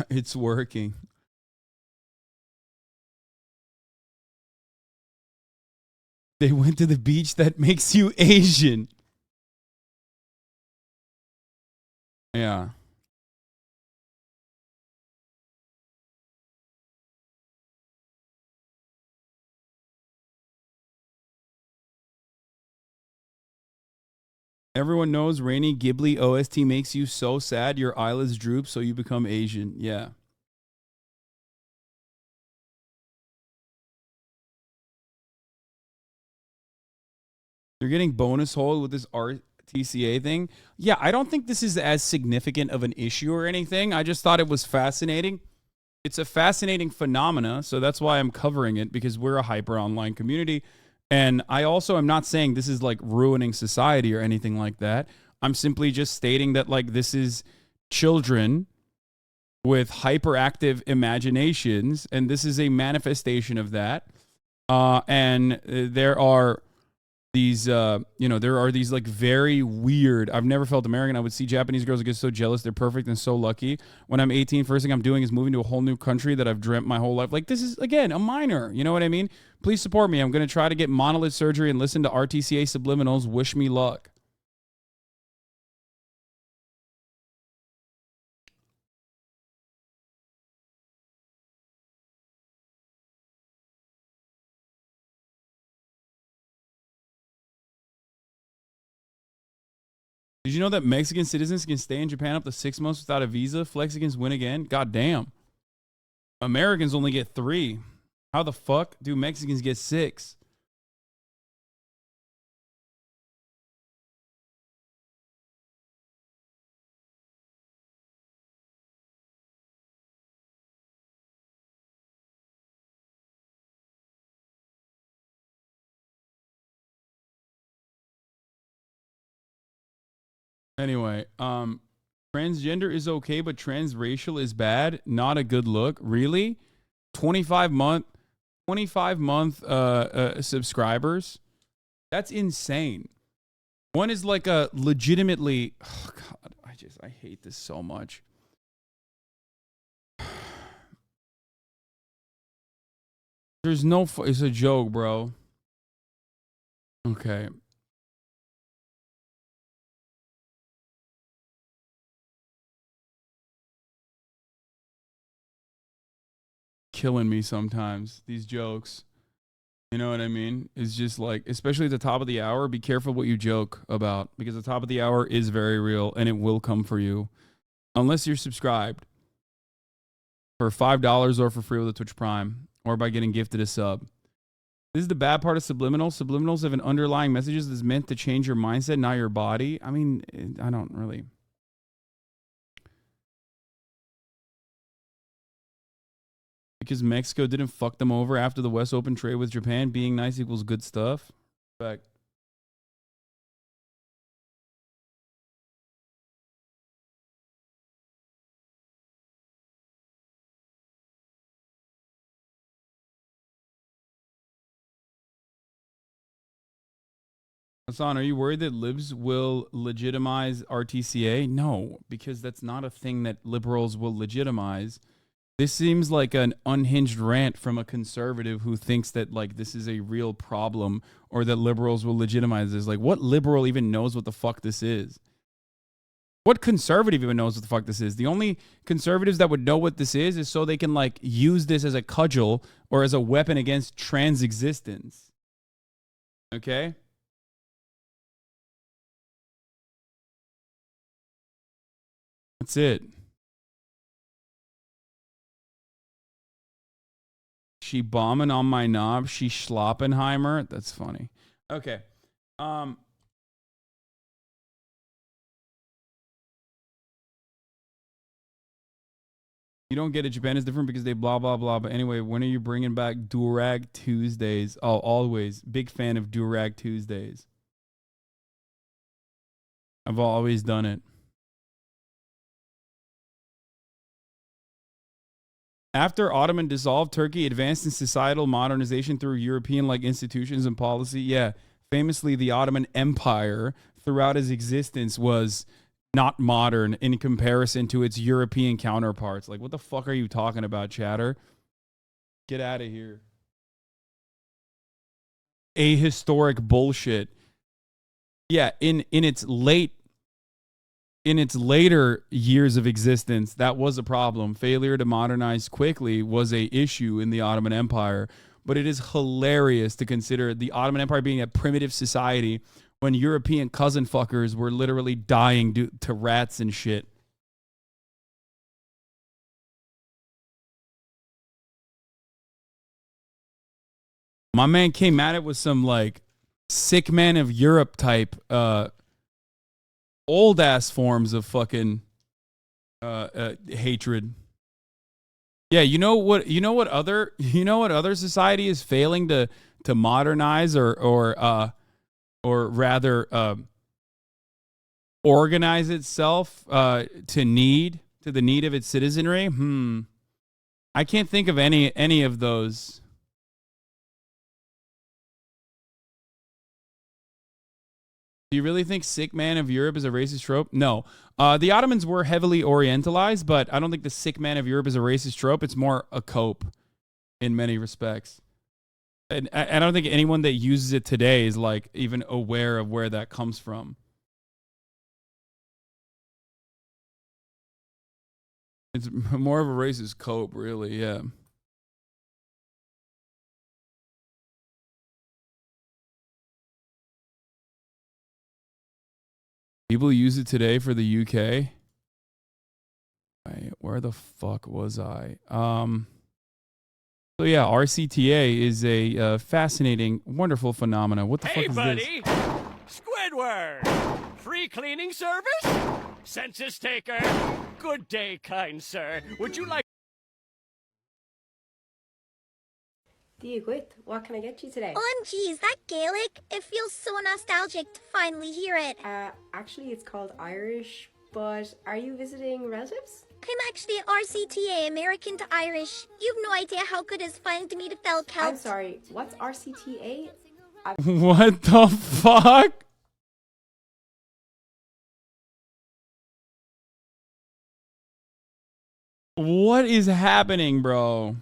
It's working. They went to the beach that makes you Asian. Yeah. Everyone knows Rainy Ghibli OST makes you so sad your eyelids droop so you become Asian. Yeah. You're getting bonus hole with this RTCA thing. Yeah, I don't think this is as significant of an issue or anything. I just thought it was fascinating. It's a fascinating phenomena, so that's why I'm covering it, because we're a hyper online community. And I also am not saying this is like ruining society or anything like that. I'm simply just stating that like this is children with hyperactive imaginations, and this is a manifestation of that. And there are these there are these like very weird, I've never felt American. I would see Japanese girls that get so jealous, they're perfect and so lucky. When I'm 18, first thing I'm doing is moving to a whole new country that I've dreamt my whole life. Like, this is again a minor, you know what I mean? Please support me. I'm going to try to get monolith surgery and listen to RTCA subliminals. Wish me luck. Did you know that Mexican citizens can stay in Japan up to 6 months without a visa? Flexicans win again. God damn. Americans only get 3. How the fuck do Mexicans get 6? Anyway, transgender is okay, but transracial is bad. Not a good look. Really? 25 month 25 month subscribers? That's insane. One is like a legitimately, oh god, I hate this so much. There's no it's a joke, bro. Okay. Killing me sometimes, these jokes. You know what I mean? It's just like, especially at the top of the hour, be careful what you joke about, because the top of the hour is very real and it will come for you unless you're subscribed for $5 or for free with a Twitch Prime or by getting gifted a sub. This is the bad part of subliminals. Subliminals have an underlying messages that's meant to change your mindset, not your body. I mean, I don't really. Because Mexico didn't fuck them over after the West Open trade with Japan. Being nice equals good stuff. Fact. Hasan, are you worried that libs will legitimize RTCA? No, because that's not a thing that liberals will legitimize. This seems like an unhinged rant from a conservative who thinks that like this is a real problem or that liberals will legitimize this. Like, what liberal even knows what the fuck this is? What conservative even knows what the fuck this is? The only conservatives that would know what this is so they can like use this as a cudgel or as a weapon against trans existence. Okay? That's it. She bombing on my knob. She Schloppenheimer. That's funny. Okay. You don't get it. Japan is different because they blah, blah, blah. But anyway, when are you bringing back Durag Tuesdays? Oh, always. Big fan of Durag Tuesdays. I've always done it. After Ottoman dissolved, Turkey advanced in societal modernization through European-like institutions and policy. Yeah, famously, the Ottoman Empire, throughout its existence, was not modern in comparison to its European counterparts. Like, what the fuck are you talking about, chatter? Get out of here. Ahistoric bullshit. Yeah, in its later years of existence, that was a problem. Failure to modernize quickly was a issue in the Ottoman Empire. But it is hilarious to consider the Ottoman Empire being a primitive society when European cousin fuckers were literally dying to rats and shit. My man came at it with some like sick man of Europe type old ass forms of fucking hatred. Yeah, you know what other society is failing to modernize or rather organize itself to the need of its citizenry? I can't think of any of those. Do you really think sick man of Europe is a racist trope? No. The Ottomans were heavily orientalized, but I don't think the sick man of Europe is a racist trope. It's more a cope in many respects. And I don't think anyone that uses it today is like even aware of where that comes from. It's more of a racist cope, really, yeah. People use it today for the UK. Where the fuck was I? So yeah, RCTA is a fascinating, wonderful phenomenon. What the fuck is buddy. this? Squidward! Free cleaning service? Census taker? Good day, kind sir. Would you like... Diogwit, what can I get you today? OMG, is that Gaelic? It feels so nostalgic to finally hear it. Actually, it's called Irish, but are you visiting relatives? I'm actually RCTA, American to Irish. You've no idea how good it's fun to meet a fellow Celt. I'm sorry, what's RCTA? What the fuck? What is happening, bro?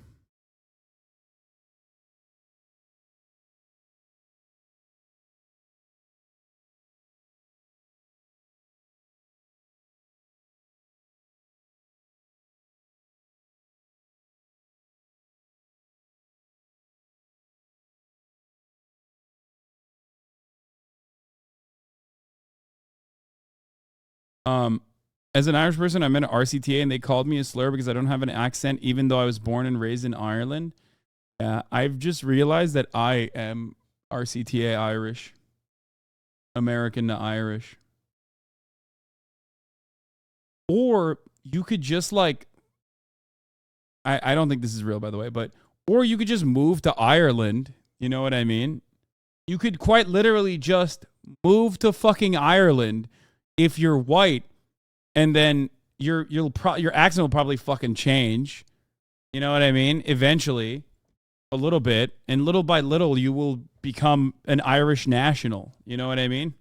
As an Irish person, I met an RCTA and they called me a slur because I don't have an accent, even though I was born and raised in Ireland. I've just realized that I am RCTA Irish, American to Irish. Or you could just like, I don't think this is real, by the way, but, or you could just move to Ireland. You know what I mean? You could quite literally just move to fucking Ireland if you're white, and then your accent will probably fucking change. You know what I mean? Eventually, a little bit, and little by little, you will become an Irish national. You know what I mean?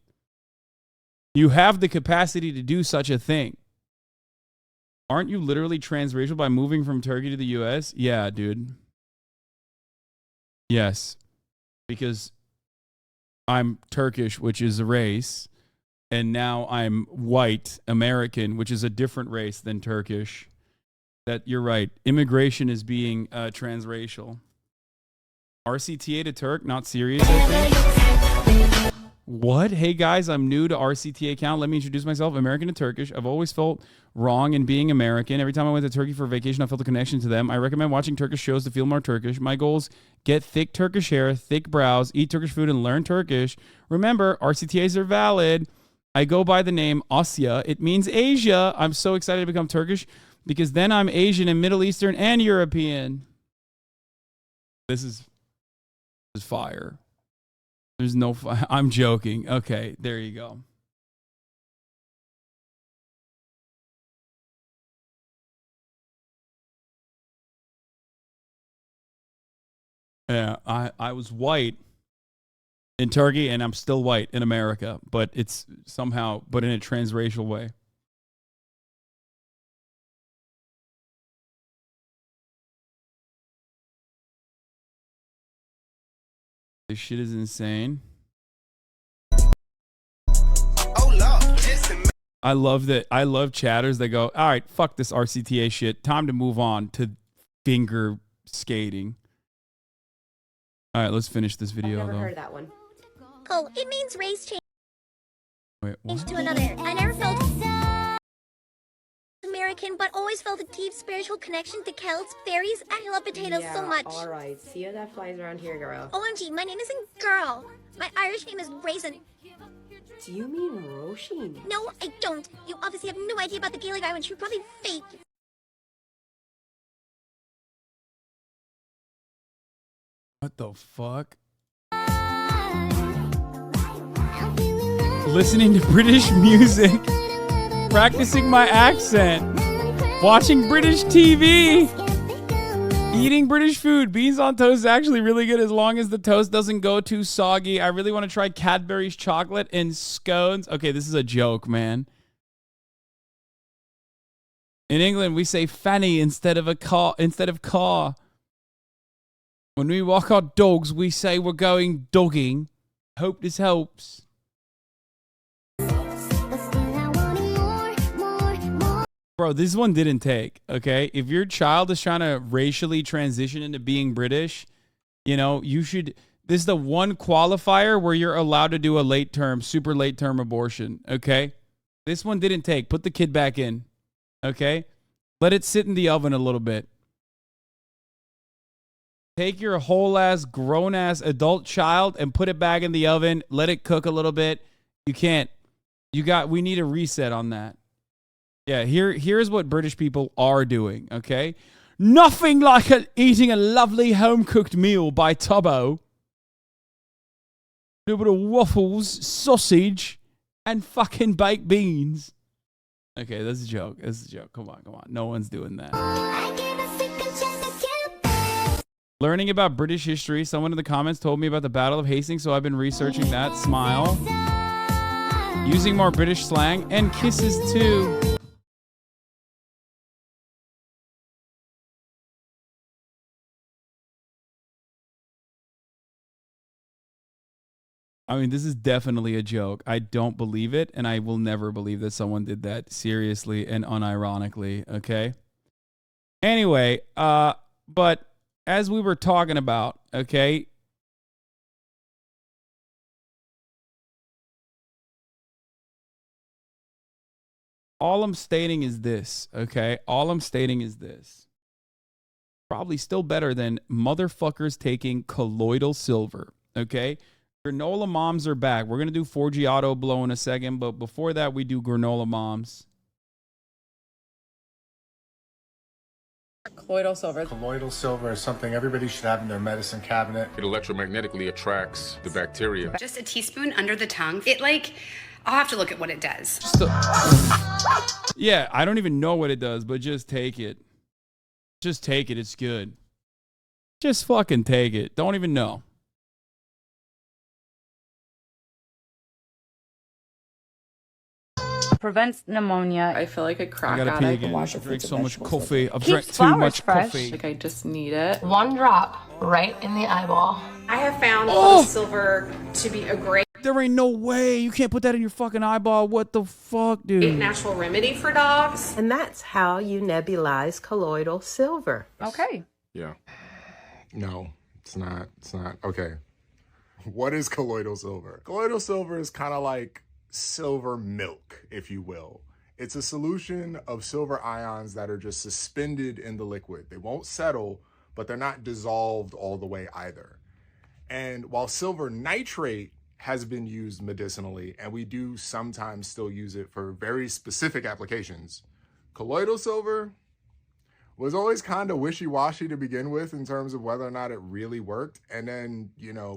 You have the capacity to do such a thing. Aren't you literally transracial by moving from Turkey to the US? Yeah, dude. Yes. Because I'm Turkish, which is a race, and now I'm white American, which is a different race than Turkish. That you're right. Immigration is being transracial. RCTA to Turk, not serious, I think. What? Hey guys, I'm new to RCTA account. Let me introduce myself. American to Turkish. I've always felt wrong in being American. Every time I went to Turkey for vacation, I felt a connection to them. I recommend watching Turkish shows to feel more Turkish. My goals: get thick Turkish hair, thick brows, eat Turkish food, and learn Turkish. Remember, RCTAs are valid. I go by the name Asya. It means Asia. I'm so excited to become Turkish because then I'm Asian and Middle Eastern and European. This is fire. There's no fire. I'm joking. Okay, there you go. Yeah, I was white in Turkey and I'm still white in America, but it's somehow, but in a transracial way. This shit is insane. I love that. I love chatters that go, all right, fuck this RCTA shit. Time to move on to finger skating. All right, let's finish this video. I've never though. heard that one. Oh, it means race change Wait, what? to another. I never felt American, but always felt a deep spiritual connection to Celts, fairies. I love potatoes yeah, so much. Alright, see how that flies around here, girl. OMG, my name isn't Girl. My Irish name is Raisin. Do you mean Roisin? No, I don't. You obviously have no idea about the Gaelic Irish. You're probably fake. What the fuck? Listening to British music, practicing my accent, watching British TV, eating British food. Beans on toast is actually really good as long as the toast doesn't go too soggy. I really want to try Cadbury's chocolate and scones. Okay, this is a joke, man. In England, we say fanny instead of car. When we walk our dogs, we say we're going dogging. Hope this helps. Bro, this one didn't take, okay? If your child is trying to racially transition into being British, you know, you should... This is the one qualifier where you're allowed to do a super late term abortion, okay? This one didn't take. Put the kid back in, okay? Let it sit in the oven a little bit. Take your whole-ass, grown-ass adult child and put it back in the oven. Let it cook a little bit. You can't. We need a reset on that. Yeah, here's what British people are doing, okay? Nothing like eating a lovely home-cooked meal by Tubbo. A little bit of waffles, sausage, and fucking baked beans. Okay, that's a joke. That's a joke. Come on. No one's doing that. Learning about British history. Someone in the comments told me about the Battle of Hastings, so I've been researching that. Smile. Using more British slang and kisses too. I mean, this is definitely a joke. I don't believe it, and I will never believe that someone did that seriously and unironically, okay? Anyway, but as we were talking about, okay, all I'm stating is this, okay? All I'm stating is this. Probably still better than motherfuckers taking colloidal silver, okay? Granola moms are back. We're going to do 4G auto blow in a second, but before that, we do granola moms. Colloidal silver. Colloidal silver is something everybody should have in their medicine cabinet. It electromagnetically attracts the bacteria. Just a teaspoon under the tongue. I'll have to look at what it does. Yeah, I don't even know what it does, but just take it. Just take it. It's good. Just fucking take it. Don't even know. Prevents pneumonia. I feel like a crack I gotta pee addict. again. wash I your drink fruits so and much vegetables. coffee. I've Keeps drank too flowers much fresh. coffee. Like I just need it. One drop right in the eyeball. I have found silver to be a great There ain't no way. You can't put that in your fucking eyeball. What the fuck, dude? natural remedy for dogs. And that's how you nebulize colloidal silver. Okay. Yeah. No, it's not. It's not. Okay. What is colloidal silver? Colloidal silver is kind of like silver milk, if you will. It's a solution of silver ions that are just suspended in the liquid. They won't settle, but they're not dissolved all the way either. And while silver nitrate has been used medicinally, and we do sometimes still use it for very specific applications, colloidal silver was always kind of wishy-washy to begin with in terms of whether or not it really worked. And then,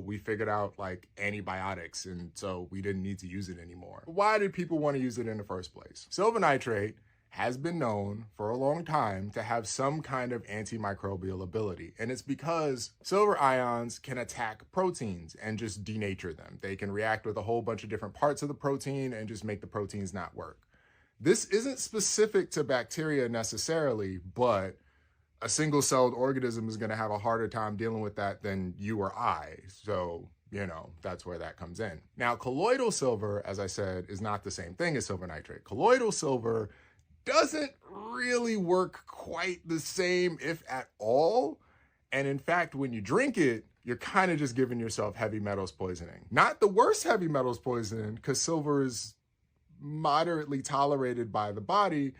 we figured out like antibiotics, and so we didn't need to use it anymore. Why did people want to use it in the first place? Silver nitrate has been known for a long time to have some kind of antimicrobial ability. And it's because silver ions can attack proteins and just denature them. They can react with a whole bunch of different parts of the protein and just make the proteins not work. This isn't specific to bacteria necessarily, but a single-celled organism is going to have a harder time dealing with that than you or I. So that's where that comes in. Now, colloidal silver, as I said, is not the same thing as silver nitrate. Colloidal silver doesn't really work quite the same, if at all. And in fact, when you drink it, you're kind of just giving yourself heavy metals poisoning. Not the worst heavy metals poisoning, because silver is moderately tolerated by the body,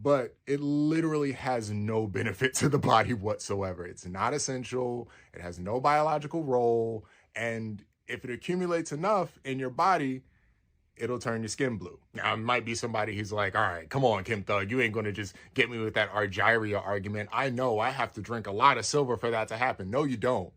but it literally has no benefit to the body whatsoever. It's not essential. It has no biological role. And if it accumulates enough in your body, it'll turn your skin blue. Now, it might be somebody who's like, all right, come on, Kim Thug, you ain't going to just get me with that Argyria argument. I know I have to drink a lot of silver for that to happen. No, you don't.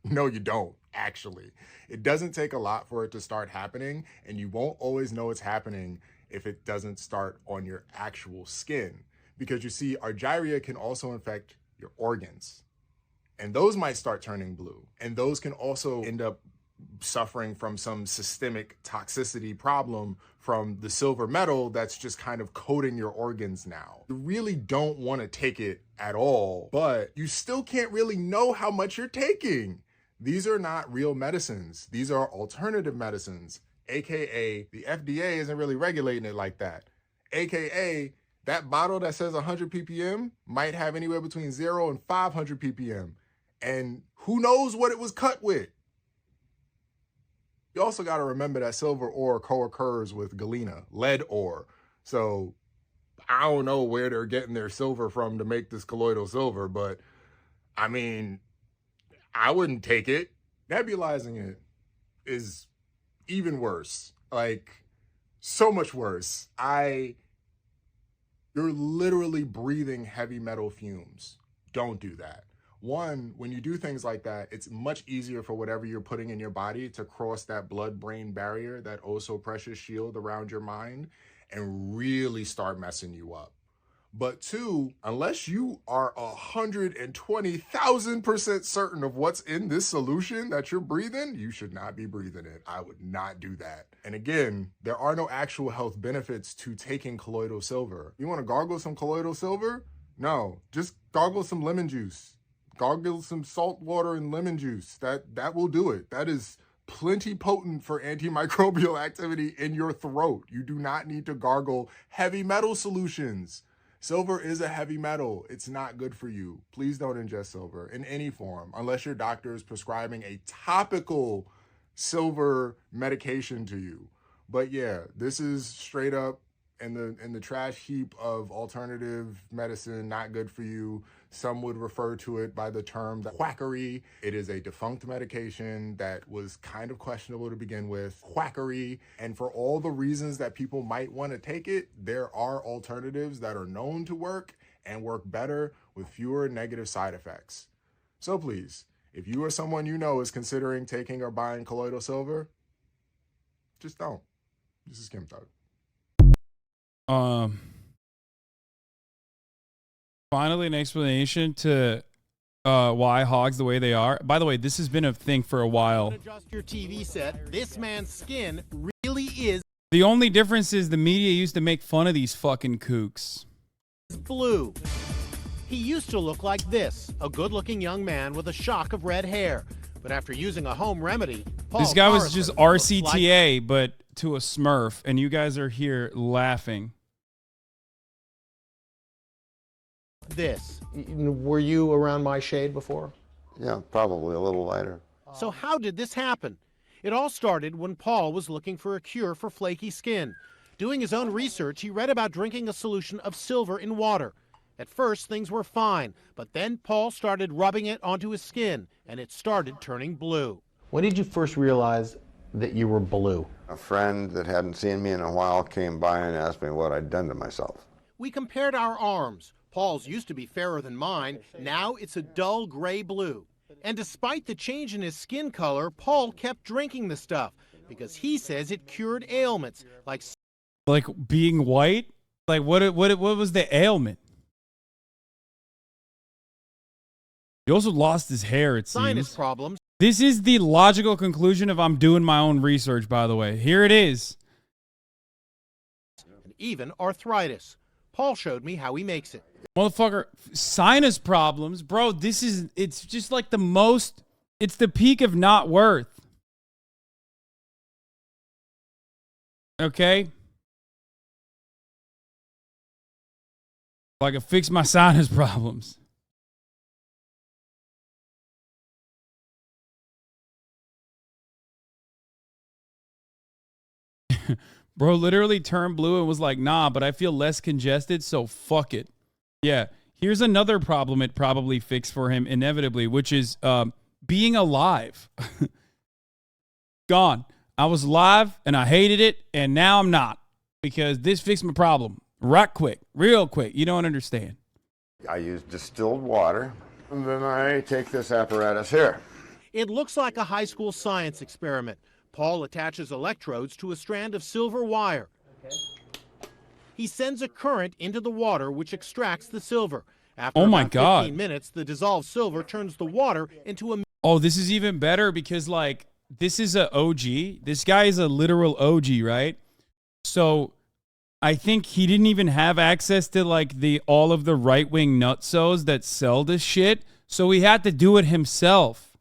No, you don't, actually. It doesn't take a lot for it to start happening, and you won't always know it's happening if it doesn't start on your actual skin. Because you see, Argyria can also infect your organs, and those might start turning blue. And those can also end up suffering from some systemic toxicity problem from the silver metal that's just kind of coating your organs now. You really don't want to take it at all, but you still can't really know how much you're taking. These are not real medicines. These are alternative medicines, AKA the FDA isn't really regulating it like that. AKA that bottle that says 100 ppm might have anywhere between 0 and 500 ppm. And who knows what it was cut with? You also got to remember that silver ore co-occurs with galena, lead ore. So I don't know where they're getting their silver from to make this colloidal silver, but I mean, I wouldn't take it. Nebulizing it is even worse, like so much worse. You're literally breathing heavy metal fumes. Don't do that. One, when you do things like that, it's much easier for whatever you're putting in your body to cross that blood-brain barrier, that oh so precious shield around your mind, and really start messing you up. But two, unless you are 120,000% certain of what's in this solution that you're breathing, you should not be breathing it. I would not do that. And again, there are no actual health benefits to taking colloidal silver. You want to gargle some colloidal silver? No, just gargle some lemon juice. Gargle some salt water and lemon juice. That will do it. That is plenty potent for antimicrobial activity in your throat. You do not need to gargle heavy metal solutions. Silver is a heavy metal. It's not good for you. Please don't ingest silver in any form unless your doctor is prescribing a topical silver medication to you. But yeah, this is straight up in the trash heap of alternative medicine, not good for you. Some would refer to it by the term quackery. It is a defunct medication that was kind of questionable to begin with. Quackery. And for all the reasons that people might want to take it, there are alternatives that are known to work and work better with fewer negative side effects. So please, if you or someone you know is considering taking or buying colloidal silver, just don't. This is Kim Thug. Finally, an explanation to why hogs the way they are. By the way, this has been a thing for a while. Adjust your TV set. This man's skin really is The only difference is the media used to make fun of these fucking kooks. blue. He used to look like this, a good-looking young man with a shock of red hair. But after using a home remedy, This guy was just RCTA, but to a Smurf, and you guys are here laughing. This. Were you around my shade before? Yeah, probably a little lighter. So how did this happen? It all started when Paul was looking for a cure for flaky skin. Doing his own research, he read about drinking a solution of silver in water. At first, things were fine, but then Paul started rubbing it onto his skin, and it started turning blue. When did you first realize that you were blue? A friend that hadn't seen me in a while came by and asked me what I'd done to myself. We compared our arms. Paul's used to be fairer than mine. Now it's a dull gray blue. And despite the change in his skin color, Paul kept drinking the stuff because he says it cured ailments like being white. Like what was the ailment? He also lost his hair, it seems. Sinus problems. This is the logical conclusion of I'm doing my own research, by the way. Here it is. And even arthritis. Paul showed me how he makes it. Motherfucker, sinus problems. Bro, it's just like it's the peak of not worth. Okay? Like I fix my sinus problems. Bro literally turned blue and was like, nah, but I feel less congested, so fuck it. Yeah. Here's another problem it probably fixed for him inevitably, which is being alive. Gone. I was alive and I hated it, and now I'm not because this fixed my problem right quick, real quick. You don't understand. I use distilled water, and then I take this apparatus here. It looks like a high school science experiment. Paul attaches electrodes to a strand of silver wire. He sends a current into the water, which extracts the silver. After about 15 minutes, the dissolved silver turns the water into a... Oh, this is even better because, like, this is a OG. This guy is a literal OG, right? So I think he didn't even have access to, like, all of the right-wing nutsos that sell this shit. So he had to do it himself.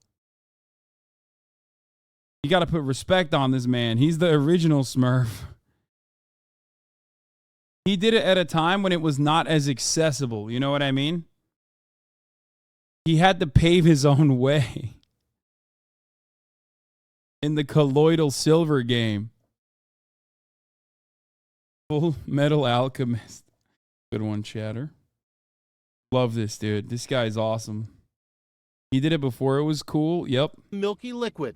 You got to put respect on this man. He's the original Smurf. He did it at a time when it was not as accessible. You know what I mean? He had to pave his own way in the colloidal silver game. Full Metal Alchemist. Good one, Chatter. Love this, dude. This guy's awesome. He did it before it was cool. Yep. Milky liquid.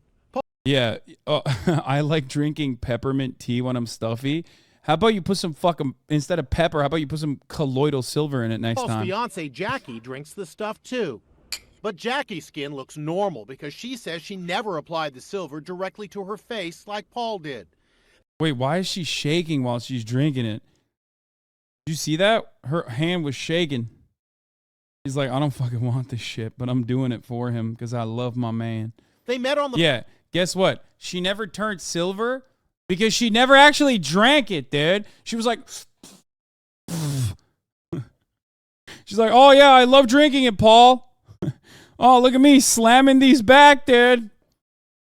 Yeah, I like drinking peppermint tea when I'm stuffy. How about you put some fucking, instead of pepper, how about you put some colloidal silver in it next Paul's time? fiance Jackie drinks the stuff too. But Jackie's skin looks normal because she says she never applied the silver directly to her face like Paul did. Wait, why is she shaking while she's drinking it? Did you see that? Her hand was shaking. She's like, I don't fucking want this shit, but I'm doing it for him because I love my man. They met on the... Yeah. Guess what? She never turned silver because she never actually drank it, dude. She was like, she's like, oh yeah, I love drinking it, Paul. Oh, look at me slamming these back, dude.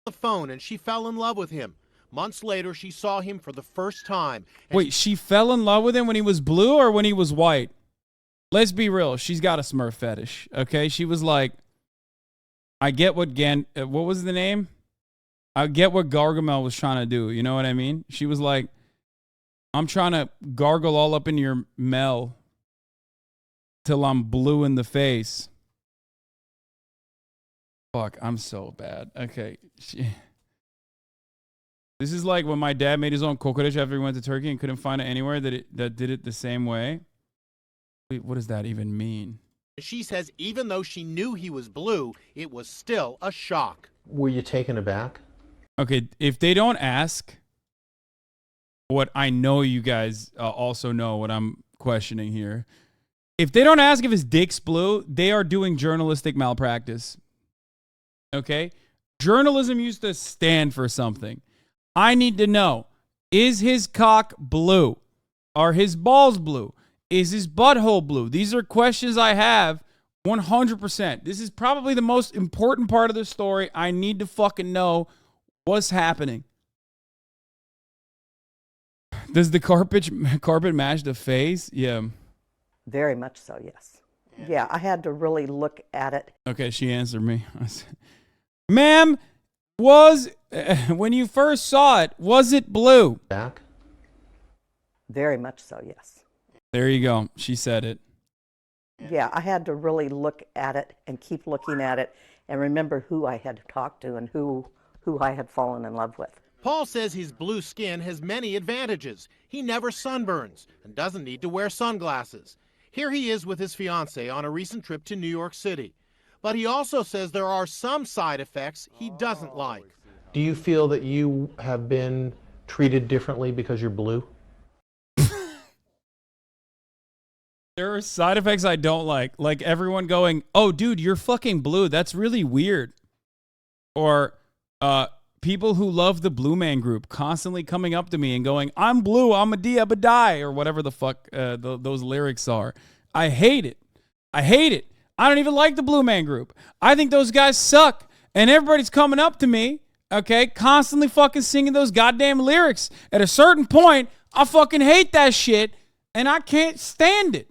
The phone, and she fell in love with him. Months later, she saw him for the first time. Wait, she fell in love with him when he was blue or when he was white? Let's be real. She's got a Smurf fetish. Okay, she was like, I get what what was the name? I get what Gargamel was trying to do. You know what I mean? She was like, I'm trying to gargle all up in your Mel till I'm blue in the face. Fuck, I'm so bad. Okay. This is like when my dad made his own kokoreç after he went to Turkey and couldn't find it anywhere that did it the same way. Wait, what does that even mean? She says even though she knew he was blue, it was still a shock. Were you taken aback? Okay, if they don't ask what I know you guys also know what I'm questioning here. If they don't ask if his dick's blue, they are doing journalistic malpractice. Okay? Journalism used to stand for something. I need to know, is his cock blue? Are his balls blue? Is his butthole blue? These are questions I have 100%. This is probably the most important part of the story. I need to fucking know what's happening. Does the carpet match the face? Yeah. Very much so, yes. Yeah, I had to really look at it. Okay, she answered me. Ma'am, when you first saw it, was it blue? Back? Very much so, yes. There you go. She said it. Yeah, I had to really look at it and keep looking at it and remember who I had talked to and who I had fallen in love with. Paul says his blue skin has many advantages. He never sunburns and doesn't need to wear sunglasses. Here he is with his fiancée on a recent trip to New York City. But he also says there are some side effects he doesn't like. Do you feel that you have been treated differently because you're blue? There are side effects I don't like. Like everyone going, oh, dude, you're fucking blue. That's really weird. Or people who love the Blue Man Group constantly coming up to me and going, I'm blue, I'm a die, or whatever the fuck those lyrics are. I hate it. I hate it. I don't even like the Blue Man Group. I think those guys suck. And everybody's coming up to me Okay, constantly fucking singing those goddamn lyrics. At a certain point, I fucking hate that shit, and I can't stand it.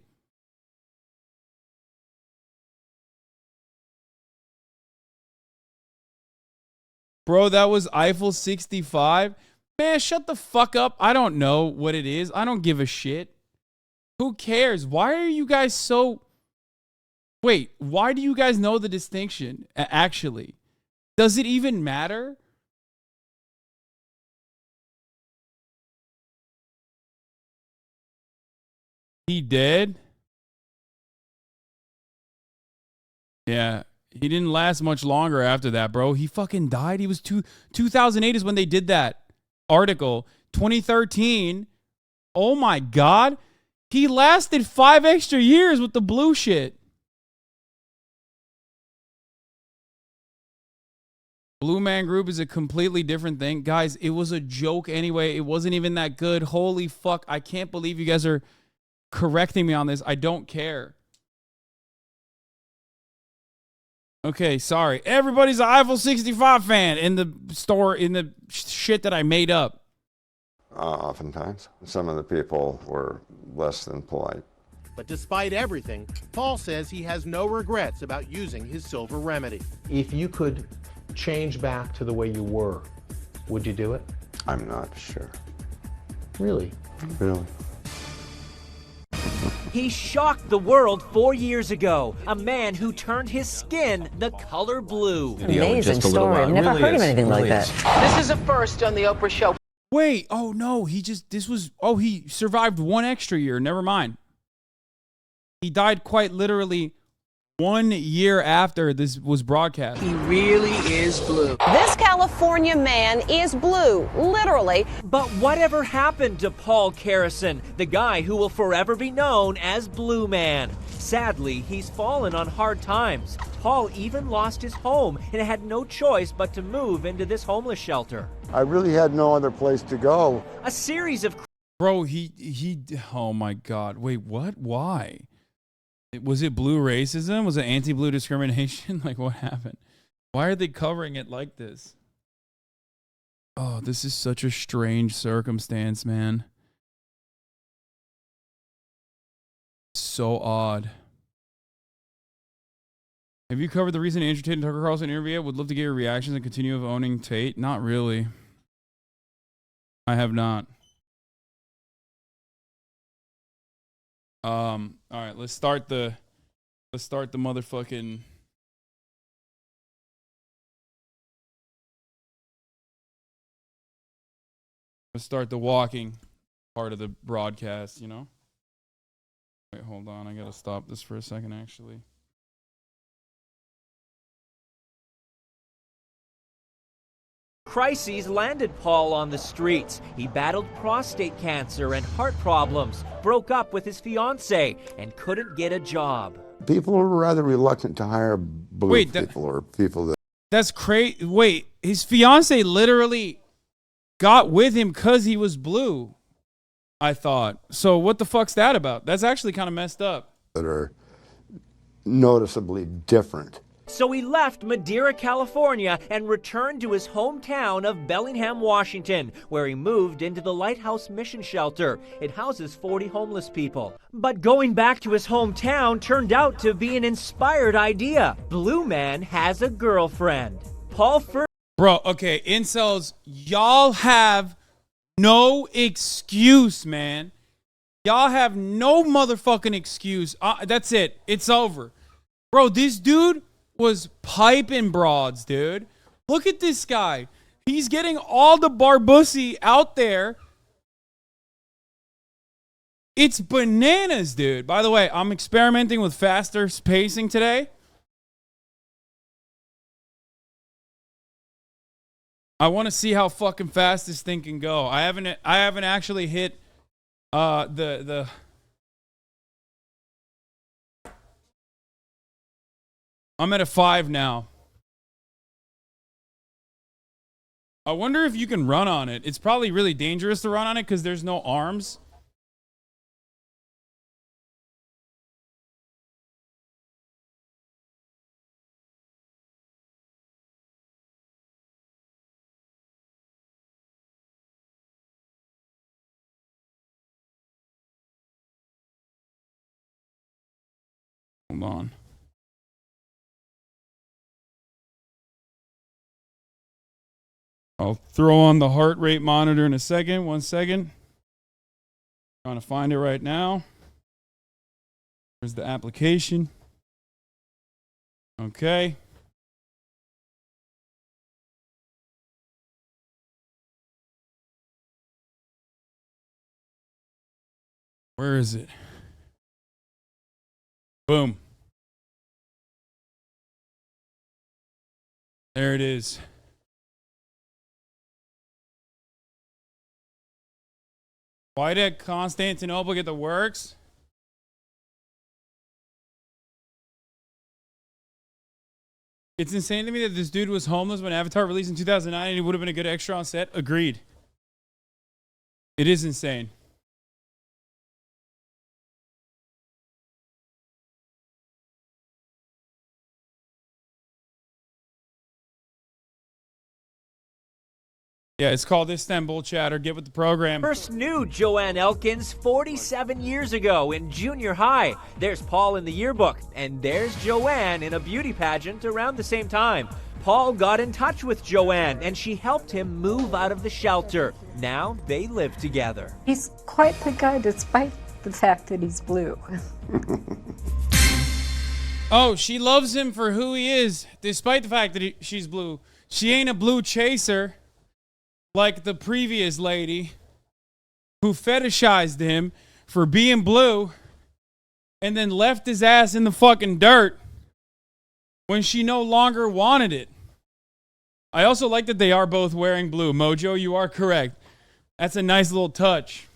Bro, that was Eiffel 65. Man, shut the fuck up. I don't know what it is. I don't give a shit. Who cares? Why are you guys so... Wait, why do you guys know the distinction, actually? Does it even matter? He did? Yeah. He didn't last much longer after that, bro. He fucking died. He was 2008 is when they did that article. 2013. Oh my God. He lasted 5 extra years with the blue shit. Blue Man Group is a completely different thing. Guys, it was a joke anyway. It wasn't even that good. Holy fuck. I can't believe you guys are correcting me on this. I don't care. Okay, sorry. Everybody's an Eiffel 65 fan in the store, in the shit that I made up. Oftentimes. Some of the people were less than polite. But despite everything, Paul says he has no regrets about using his silver remedy. If you could change back to the way you were, would you do it? I'm not sure. Really? Really? He shocked the world 4 years ago. A man who turned his skin the color blue. Amazing story. I've never heard of anything like that. This is a first on the Oprah show. Wait, oh no, he survived 1 extra year. Never mind. He died quite literally 1 year after this was broadcast. He really is blue. This California man is blue, literally. But whatever happened to Paul Carrison, the guy who will forever be known as Blue Man? Sadly, he's fallen on hard times. Paul even lost his home and had no choice but to move into this homeless shelter. I really had no other place to go. A series of... Bro, he oh my God. Wait, what? Why? Was it blue racism? Was it anti-blue discrimination? Like, what happened? Why are they covering it like this? Oh, this is such a strange circumstance, man. So odd. Have you covered the recent Andrew Tate and Tucker Carlson interview? Would love to get your reactions and continue of owning Tate. Not really. I have not. All right, let's start the motherfucking... Let's start the walking part of the broadcast, you know? Wait, hold on. I gotta stop this for a second, actually. Crises landed Paul on the streets. He battled prostate cancer and heart problems, broke up with his fiancée, and couldn't get a job. People are rather reluctant to hire blue people or people that... That's crazy. Wait, his fiancée literally got with him because he was blue, I thought. So what the fuck's that about? That's actually kind of messed up. That are noticeably different. So he left Madeira, California, and returned to his hometown of Bellingham, Washington, where he moved into the Lighthouse Mission Shelter. It houses 40 homeless people. But going back to his hometown turned out to be an inspired idea. Blue Man has a girlfriend. Paul first... Bro, okay, incels, y'all have no excuse, man. Y'all have no motherfucking excuse. That's it. It's over. Bro, this dude was piping broads, dude. Look at this guy. He's getting all the barbussy out there. It's bananas, dude. By the way, I'm experimenting with faster pacing today. I want to see how fucking fast this thing can go. I haven't actually hit the I'm at a 5 now. I wonder if you can run on it. It's probably really dangerous to run on it because there's no arms. Hold on. I'll throw on the heart rate monitor in a second. 1 second. Trying to find it right now. There's the application. Okay. Where is it? Boom. There it is. Why did Constantinople get the works? It's insane to me that this dude was homeless when Avatar released in 2009 and he would have been a good extra on set. Agreed. It is insane. Yeah, it's called Istanbul Chatter. Get with the program. First knew Joanne Elkins 47 years ago in junior high. There's Paul in the yearbook, and there's Joanne in a beauty pageant around the same time. Paul got in touch with Joanne, and she helped him move out of the shelter. Now they live together. He's quite the guy despite the fact that he's blue. Oh, she loves him for who he is, despite the fact that she's blue. She ain't a blue chaser like the previous lady who fetishized him for being blue and then left his ass in the fucking dirt when she no longer wanted it. I also like that they are both wearing blue. Mojo, you are correct. That's a nice little touch.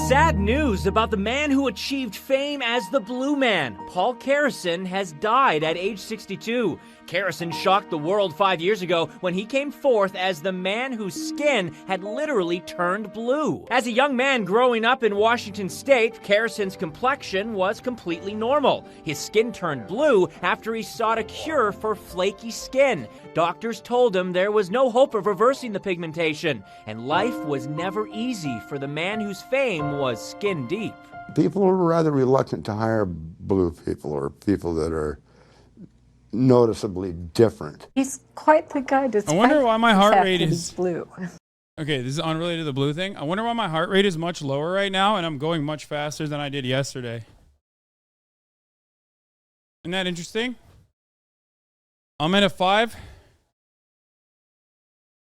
Sad news about the man who achieved fame as the Blue Man. Paul Carrison has died at age 62. Carrison shocked the world 5 years ago when he came forth as the man whose skin had literally turned blue. As a young man growing up in Washington State, Carrison's complexion was completely normal. His skin turned blue after he sought a cure for flaky skin. Doctors told him there was no hope of reversing the pigmentation, and life was never easy for the man whose fame was skin deep. People are rather reluctant to hire blue people or people that are noticeably different. He's quite the guy despite I wonder why my the heart fact rate that is he's blue. Okay, this is unrelated to the blue thing. I wonder why my heart rate is much lower right now and I'm going much faster than I did yesterday. Isn't that interesting? I'm at a 5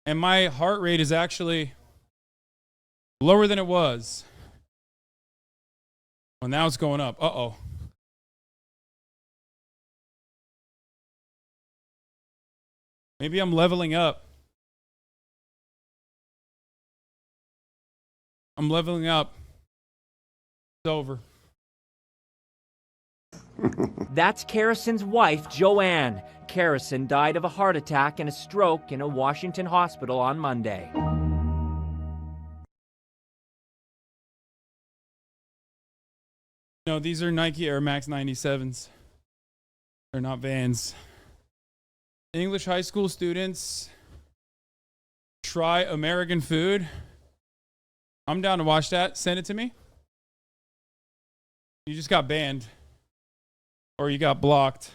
and my heart rate is actually lower than it was. Well, now it's going up. Uh-oh. Maybe I'm leveling up. I'm leveling up. It's over. That's Carrison's wife, Joanne. Carrison died of a heart attack and a stroke in a Washington hospital on Monday. No, these are Nike Air Max 97s. They're not Vans. English high school students try American food. I'm down to watch that. Send it to me. You just got banned. Or you got blocked.